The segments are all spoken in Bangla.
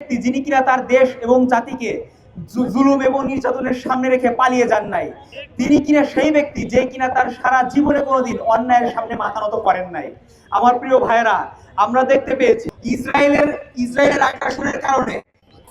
যিনি কিনা তার দেশ এবং জাতিকে জুলুম এবং নির্যাতনের সামনে রেখে পালিয়ে যান নাই। তিনি কিনা সেই ব্যক্তি যে কিনা তার সারা জীবনে কোনোদিন অন্যায়ের সামনে মাথা নত করেন নাই। আমার প্রিয় ভাইরা, আমরা দেখতে পেয়েছি ইসরায়েলের আগ্রাসনের কারণে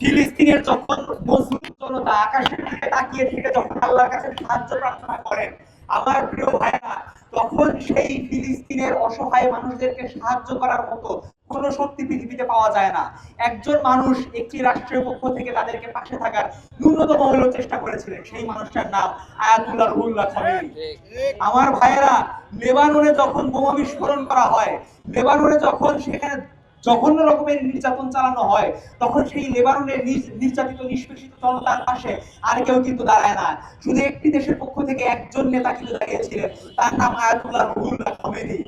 ফিলিস্তিনের যখন মুসলিম জনতা আকাশের দিকে তাকিয়ে থেকে যখন আল্লাহর কাছে সাহায্য প্রার্থনা করেন, আমার প্রিয় ভাইরা, তখন সেই ফিলিস্তিনের অসহায় মানুষদেরকে সাহায্য করার মতো কোন শক্তি পৃথিবীতে পাওয়া যায় না। একজন মানুষ একটি রাষ্ট্রের পক্ষ থেকে তাদেরকে পাশে থাকার ন্যূনতম হলেও চেষ্টা করেছিলেন, সেই মানুষটার নাম আয়াতুল্লাহ রুহুল্লাহ খামেনি। আমার ভাইয়েরা, লেবাননে যখন বোমা বিস্ফোরণ করা হয়, লেবাননে যখন সেখানে জঘন্য রকমের নির্যাতন চালানো হয়, তখন সেই লেবাননের নির্যাতিত নিষ্পেষিত জনতার পাশে আর কেউ কিন্তু দাঁড়ায় না। শুধু একটি দেশের পক্ষ থেকে একজন নেতা কিন্তু দাঁড়িয়েছিলেন, তার নাম আয়াতুল্লাহ রুহুল্লাহ খামেনি।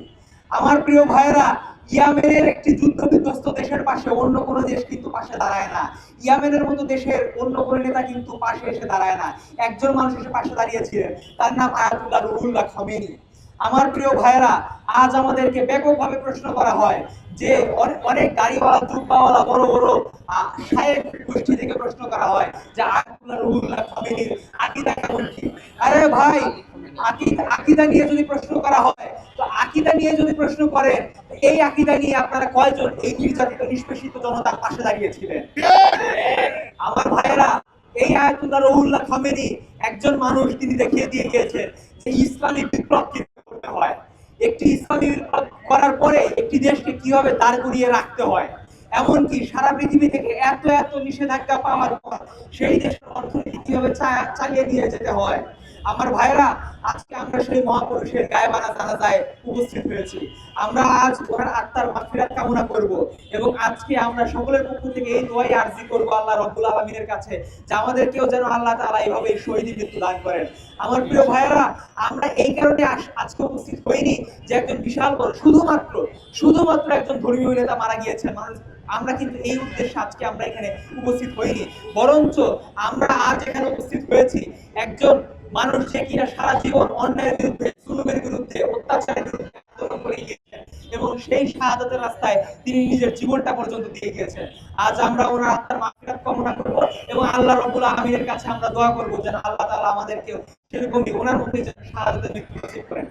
আমার প্রিয় ভাইয়েরা, ইয়ামেনের একটি যুদ্ধ বিধ্বস্ত দেশের পাশে অন্য কোনো দেশ কিন্তু পাশে দাঁড়ায় না। ইয়ামেনের মতো দেশের অন্য কোনো নেতা কিন্তু পাশে এসে দাঁড়ায় না। একজন মানুষ এসে পাশে দাঁড়িয়েছিলেন, তার নাম আয়াতুল্লাহ রুহুল্লাহ খামেনি। আমার প্রিয় ভাইয়েরা, আজ আমাদেরকে ব্যাপকভাবে প্রশ্ন করা হয় যে অনেক গাড়িওয়ালা জুব্বাওয়ালা বড় বড় শায়েখ গোষ্ঠী থেকে প্রশ্ন করা হয় যে আয়াতুল্লাহ রুহুল্লাহ খামেনির আকীদা কেমন কি। আরে ভাই, আকীদা নিয়ে যদি প্রশ্ন করা হয়, তো আকীদা নিয়ে যদি প্রশ্ন করেন, এই আকীদা নিয়ে আপনারা কয়জন এই নির্যাতিত নিষ্পেষিত জনতার পাশে দাঁড়িয়েছিলেন? আমার ভাইয়েরা, এই আয়াতুল্লাহ রুহুল্লাহ খামেনি একজন মানুষ, তিনি দেখিয়ে দিয়ে গিয়েছেন যে ইসলামিক বিপ্লব কিভাবে করতে হয়, একটি ইসলামী বিপ্লব করার পরে একটি দেশকে কিভাবে দাঁড় করিয়ে রাখতে হয়, এমনকি সারা পৃথিবী থেকে এত এত নিষেধাজ্ঞা পাওয়ার পর সেই দেশের অর্থনীতি কিভাবে চালিয়ে দিয়ে যেতে হয়। আমার ভাইরা, আজকে আমরা সেই মহাপুরুষের গায়েবানা জানাজায় উপস্থিত হয়েছি। আমরা আজ ওনার আত্মার মাগফিরাত কামনা করব এবং আজকে আমরা সকলের পক্ষ থেকে এই দোয়াই আরজি করব আল্লাহ রাব্বুল আলামিনের কাছে যে আমাদেরকেও যেন আল্লাহ তাআলা এইভাবে শহীদি মৃত্যু দান করেন। আমার প্রিয় ভাইরা, আমরা এই কারণে আজকে উপস্থিত হইনি যে একজন বিশাল বড় শুধুমাত্র একজন ধর্মীয় নেতা মারা গিয়েছেন, আমরা কিন্তু এই উদ্দেশ্যে আজকে আমরা এখানে উপস্থিত হইনি, বরঞ্চ আমরা আজ এখানে উপস্থিত হয়েছি একজন মানুষ যে কিনা সারা জীবন অন্যায়ের বিরুদ্ধে, জুলুমের বিরুদ্ধে, অত্যাচারের বিরুদ্ধে আন্দোলন করে গিয়েছেন এবং সেই শাহাদাতের রাস্তায় তিনি নিজের জীবনটা পর্যন্ত দিয়ে গিয়েছেন। আজ আমরা ওনার আত্মার মাগফিরাত কামনা করব এবং আল্লাহ রাব্বুল আলামিনের কাছে আমরা দোয়া করব যেন আল্লাহ তাআলা আমাদেরকে সেরকমই ওনার মধ্যে যেন শাহাদাতের মৃত্যু নসিব করেন।